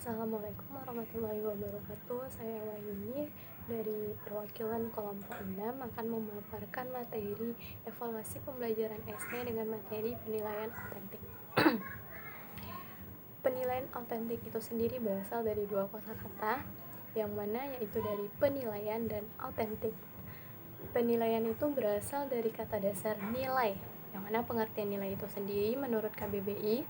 Assalamualaikum warahmatullahi wabarakatuh. Saya Wayuni dari perwakilan kelompok 6 akan memaparkan materi evaluasi pembelajaran SD dengan materi penilaian autentik. Penilaian autentik itu sendiri berasal dari dua kosakata, yang mana yaitu dari penilaian dan autentik. Penilaian itu berasal dari kata dasar nilai, yang mana pengertian nilai itu sendiri menurut KBBI,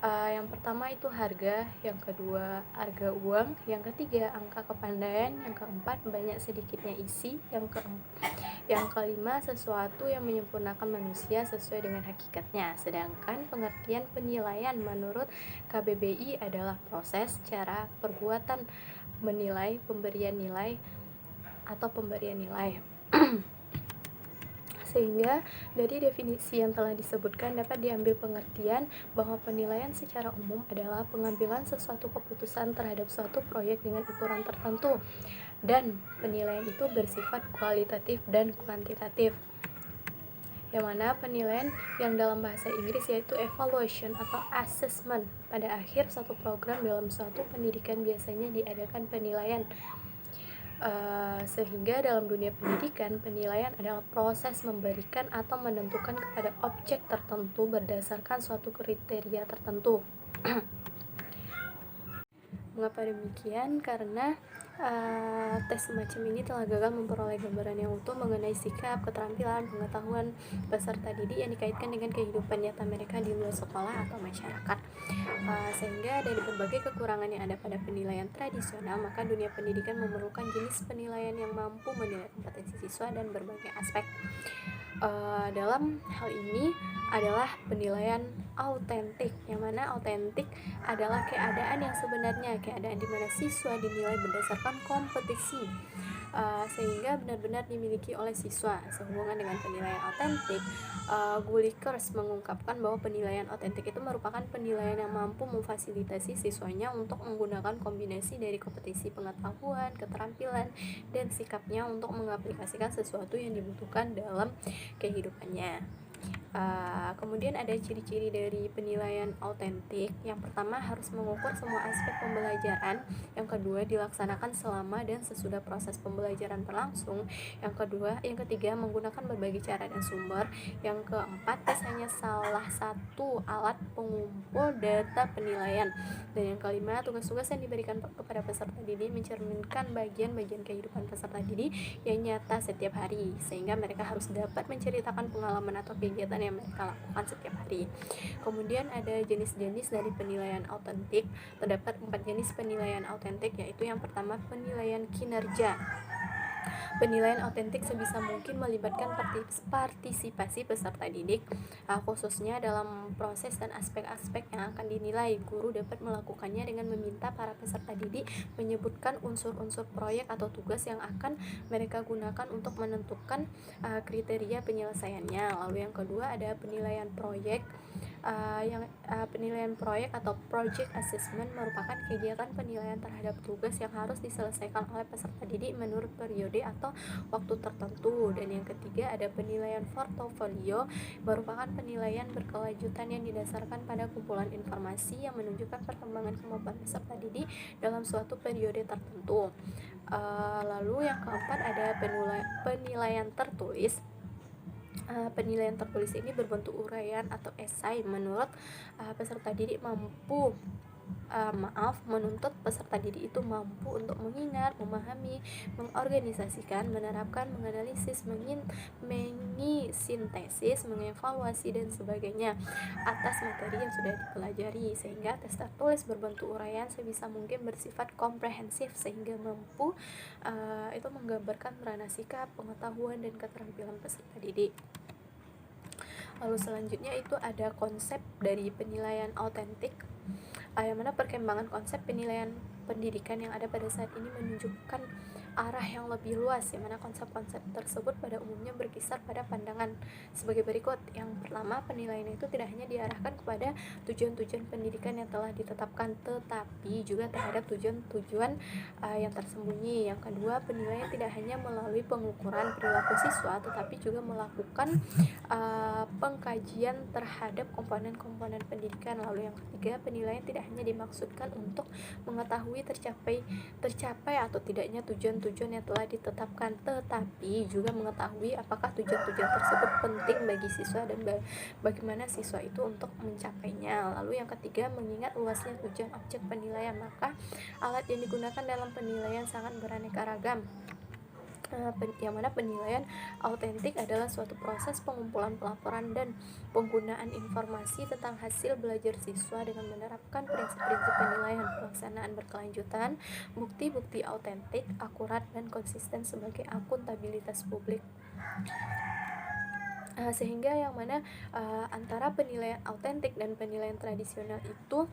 yang pertama itu harga, yang kedua harga uang, yang ketiga angka kepandaian, yang keempat banyak sedikitnya isi, yang kelima sesuatu yang menyempurnakan manusia sesuai dengan hakikatnya. Sedangkan pengertian penilaian menurut KBBI adalah proses, cara, perbuatan menilai, pemberian nilai atau pemberian nilai. Sehingga dari definisi yang telah disebutkan dapat diambil pengertian bahwa penilaian secara umum adalah pengambilan sesuatu keputusan terhadap suatu proyek dengan ukuran tertentu, dan penilaian itu bersifat kualitatif dan kuantitatif, yang mana penilaian yang dalam bahasa Inggris yaitu evaluation atau assessment. Pada akhir suatu program dalam suatu pendidikan biasanya diadakan penilaian. Sehingga dalam dunia pendidikan, penilaian adalah proses memberikan atau menentukan kepada objek tertentu berdasarkan suatu kriteria tertentu. Mengapa demikian? Karena tes semacam ini telah gagal memperoleh gambaran yang utuh mengenai sikap, keterampilan, pengetahuan peserta didik yang dikaitkan dengan kehidupan nyata mereka di luar sekolah atau masyarakat. Sehingga dari berbagai kekurangan yang ada pada penilaian tradisional, maka dunia pendidikan memerlukan jenis penilaian yang mampu menilai kompetensi siswa dan berbagai aspek. Dalam hal ini adalah penilaian autentik, yang mana autentik adalah keadaan yang sebenarnya, keadaan di mana siswa dinilai berdasarkan kompetisi, sehingga benar-benar dimiliki oleh siswa. Sehubungan dengan penilaian autentik, Gulikers mengungkapkan bahwa penilaian autentik itu merupakan penilaian yang mampu memfasilitasi siswanya untuk menggunakan kombinasi dari kompetisi pengetahuan, keterampilan, dan sikapnya untuk mengaplikasikan sesuatu yang dibutuhkan dalam kehidupannya. Kemudian ada ciri-ciri dari penilaian autentik. Yang pertama, harus mengukur semua aspek pembelajaran. Yang kedua, dilaksanakan selama dan sesudah proses pembelajaran berlangsung. Yang ketiga, menggunakan berbagai cara dan sumber. Yang keempat, tes hanya salah satu alat pengumpul data penilaian. Dan yang kelima, tugas-tugas yang diberikan kepada peserta didik mencerminkan bagian-bagian kehidupan peserta didik yang nyata setiap hari, sehingga mereka harus dapat menceritakan pengalaman atau kegiatan yang mereka lakukan setiap hari. Kemudian ada jenis-jenis dari penilaian autentik. Terdapat 4 jenis penilaian autentik, yaitu yang pertama penilaian kinerja. Penilaian autentik sebisa mungkin melibatkan partisipasi peserta didik, khususnya dalam proses dan aspek-aspek yang akan dinilai. Guru dapat melakukannya dengan meminta para peserta didik menyebutkan unsur-unsur proyek atau tugas yang akan mereka gunakan untuk menentukan kriteria penyelesaiannya. Lalu yang kedua ada penilaian proyek. Penilaian proyek atau project assessment merupakan kegiatan penilaian terhadap tugas yang harus diselesaikan oleh peserta didik menurut periode atau waktu tertentu. Dan yang ketiga ada penilaian portofolio, merupakan penilaian berkelanjutan yang didasarkan pada kumpulan informasi yang menunjukkan perkembangan kemampuan peserta didik dalam suatu periode tertentu. Lalu yang keempat ada penilaian tertulis. Penilaian tertulis ini berbentuk uraian atau esai menuntut peserta didik menuntut peserta didik itu mampu untuk mengingat, memahami, mengorganisasikan, menerapkan, menganalisis, mengisintesis, mengevaluasi dan sebagainya atas materi yang sudah dipelajari. Sehingga tes tertulis berbentuk uraian sebisa mungkin bersifat komprehensif sehingga mampu itu menggambarkan peranan sikap, pengetahuan dan keterampilan peserta didik. Lalu selanjutnya itu ada konsep dari penilaian autentik, yang mana perkembangan konsep penilaian pendidikan yang ada pada saat ini menunjukkan arah yang lebih luas, yang mana konsep-konsep tersebut pada umumnya berkisar pada pandangan sebagai berikut. Yang pertama, penilaian itu tidak hanya diarahkan kepada tujuan-tujuan pendidikan yang telah ditetapkan, tetapi juga terhadap tujuan-tujuan yang tersembunyi. Yang kedua, penilaian tidak hanya melalui pengukuran perilaku siswa, tetapi juga melakukan pengkajian terhadap komponen-komponen pendidikan. Lalu yang ketiga, penilaian tidak hanya dimaksudkan untuk mengetahui tercapai atau tidaknya tujuan-tujuan yang telah ditetapkan, tetapi juga mengetahui apakah tujuan-tujuan tersebut penting bagi siswa dan bagaimana siswa itu untuk mencapainya. Lalu yang ketiga, mengingat luasnya tujuan objek penilaian, maka alat yang digunakan dalam penilaian sangat beraneka ragam. Yang mana penilaian autentik adalah suatu proses pengumpulan pelaporan dan penggunaan informasi tentang hasil belajar siswa dengan menerapkan prinsip-prinsip penilaian, pelaksanaan berkelanjutan, bukti-bukti autentik, akurat, dan konsisten sebagai akuntabilitas publik. Sehingga yang mana antara penilaian autentik dan penilaian tradisional itu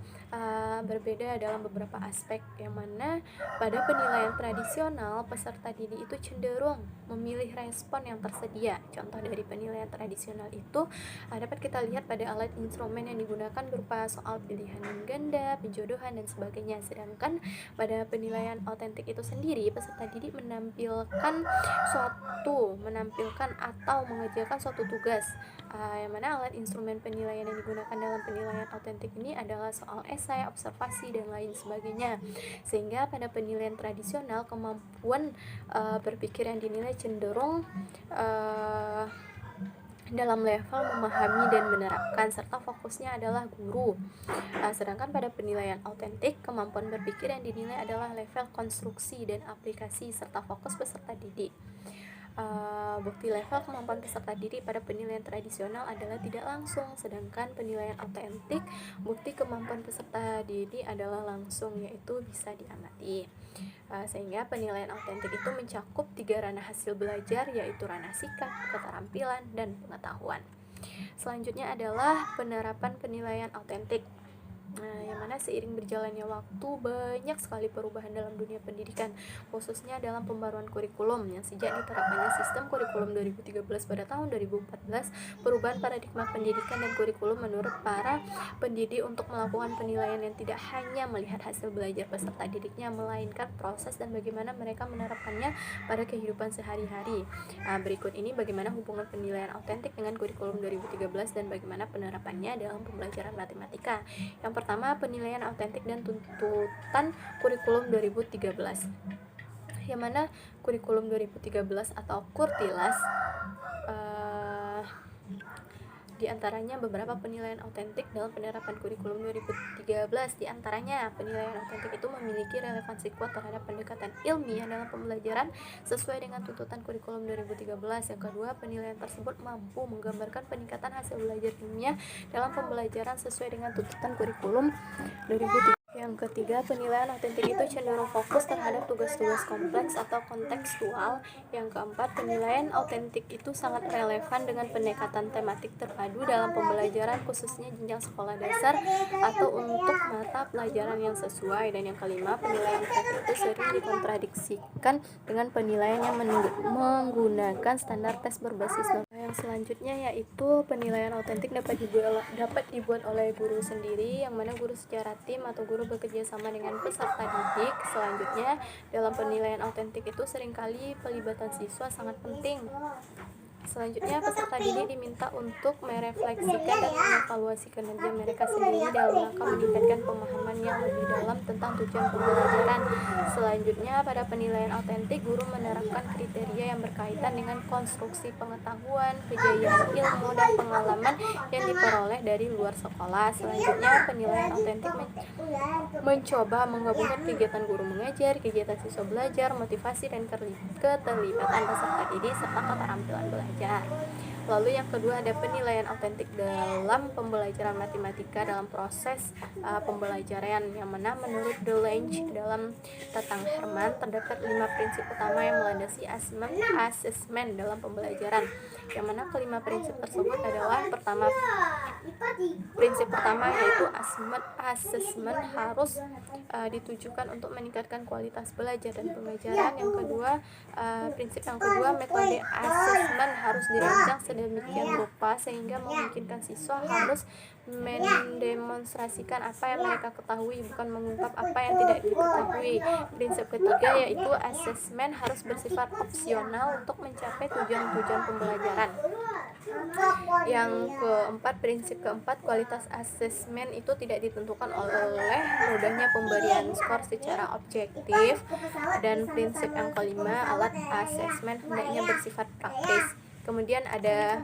berbeda dalam beberapa aspek, yang mana pada penilaian tradisional peserta didik itu cenderung memilih respon yang tersedia. Contoh dari penilaian tradisional itu dapat kita lihat pada alat instrumen yang digunakan berupa soal pilihan ganda, penjodohan, dan sebagainya. Sedangkan pada penilaian autentik itu sendiri, peserta didik menampilkan atau mengerjakan suatu tugas, yang mana alat instrumen penilaian yang digunakan dalam penilaian autentik ini adalah soal esai, observasi, dan lain sebagainya. Sehingga pada penilaian tradisional, kemampuan berpikir yang dinilai cenderung dalam level memahami dan menerapkan, serta fokusnya adalah guru. Sedangkan pada penilaian autentik, kemampuan berpikir yang dinilai adalah level konstruksi dan aplikasi, serta fokus peserta didik. Bukti level kemampuan peserta didik pada penilaian tradisional adalah tidak langsung, sedangkan penilaian autentik, bukti kemampuan peserta didik adalah langsung, yaitu bisa diamati. Sehingga penilaian autentik itu mencakup 3 ranah hasil belajar, yaitu ranah sikap, keterampilan, dan pengetahuan. Selanjutnya adalah penerapan penilaian autentik. Yang mana seiring berjalannya waktu, banyak sekali perubahan dalam dunia pendidikan, khususnya dalam pembaruan kurikulum yang sejak diterapkannya sistem kurikulum 2013 pada tahun 2014, perubahan paradigma pendidikan dan kurikulum menurut para pendidik untuk melakukan penilaian yang tidak hanya melihat hasil belajar peserta didiknya, melainkan proses dan bagaimana mereka menerapkannya pada kehidupan sehari-hari. Berikut ini bagaimana hubungan penilaian autentik dengan kurikulum 2013 dan bagaimana penerapannya dalam pembelajaran matematika. Yang pertama, penilaian autentik dan tuntutan kurikulum 2013. Yang mana kurikulum 2013 atau Kurtilas di antaranya beberapa penilaian autentik dalam penerapan kurikulum 2013. Di antaranya, penilaian autentik itu memiliki relevansi kuat terhadap pendekatan ilmiah dalam pembelajaran sesuai dengan tuntutan kurikulum 2013. Yang kedua, penilaian tersebut mampu menggambarkan peningkatan hasil belajar ilmiah dalam pembelajaran sesuai dengan tuntutan kurikulum 2013. Yang ketiga, penilaian autentik itu cenderung fokus terhadap tugas-tugas kompleks atau kontekstual. Yang keempat, penilaian autentik itu sangat relevan dengan pendekatan tematik terpadu dalam pembelajaran, khususnya jenjang sekolah dasar atau untuk mata pelajaran yang sesuai. Dan yang kelima, penilaian autentik itu sering dikontradiksikan dengan penilaian yang menggunakan standar tes berbasis nilai. Yang selanjutnya yaitu penilaian autentik dapat dibuat oleh guru sendiri, yang mana guru secara tim atau guru bekerja sama dengan peserta didik. Selanjutnya, dalam penilaian autentik itu seringkali pelibatan siswa sangat penting. Selanjutnya, peserta didik diminta untuk merefleksikan dan mengevaluasi kinerja mereka sendiri dalam rangka meningkatkan pemahaman yang lebih dalam tentang tujuan pembelajaran. Selanjutnya, pada penilaian autentik, guru menerapkan kriteria yang berkaitan dengan konstruksi pengetahuan, kejayaan ilmu, dan pengalaman yang diperoleh dari luar sekolah. Selanjutnya, penilaian autentik mencoba menggabungkan kegiatan guru mengajar, kegiatan siswa belajar, motivasi, dan keterlibatan peserta didik, serta keterampilan belajar. Lalu yang kedua, ada penilaian autentik dalam pembelajaran matematika dalam proses pembelajaran, yang mana menurut Deligne dalam Tatang Herman terdapat 5 prinsip utama yang melandasi asesmen dalam pembelajaran, yang mana kelima prinsip tersebut adalah: pertama, Prinsip pertama yaitu asesmen harus ditujukan untuk meningkatkan kualitas belajar dan pengajaran. Yang kedua, prinsip yang kedua, metode asesmen harus dirancang sedemikian rupa sehingga memungkinkan siswa harus mendemonstrasikan apa yang mereka ketahui, bukan mengungkap apa yang tidak diketahui. Prinsip ketiga yaitu asesmen harus bersifat opsional untuk mencapai tujuan-tujuan pembelajaran. Yang keempat, prinsip keempat, kualitas asesmen itu tidak ditentukan oleh mudahnya pemberian skor secara objektif. Dan prinsip yang kelima, alat asesmen hendaknya bersifat praktis. Kemudian ada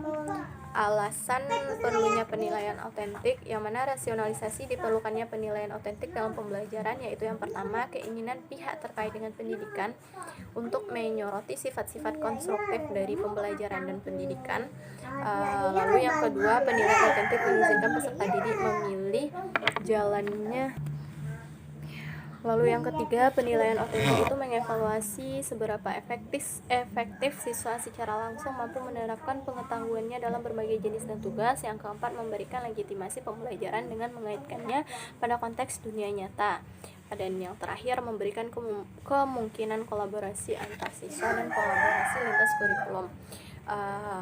alasan perlunya penilaian autentik, yang mana rasionalisasi diperlukannya penilaian autentik dalam pembelajaran, yaitu yang pertama, keinginan pihak terkait dengan pendidikan untuk menyoroti sifat-sifat konstruktif dari pembelajaran dan pendidikan. Lalu yang kedua, penilaian autentik mengizinkan peserta didik memilih jalannya. Lalu yang ketiga, penilaian otentik itu mengevaluasi seberapa efektif siswa secara langsung mampu menerapkan pengetahuannya dalam berbagai jenis dan tugas. Yang keempat, memberikan legitimasi pembelajaran dengan mengaitkannya pada konteks dunia nyata. Dan yang terakhir, memberikan kemungkinan kolaborasi antar siswa dan kolaborasi lintas kurikulum.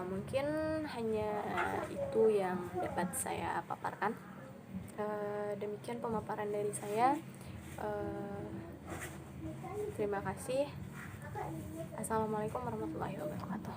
Mungkin hanya itu yang dapat saya paparkan. Demikian pemaparan dari saya. Terima kasih. Assalamualaikum warahmatullahi wabarakatuh.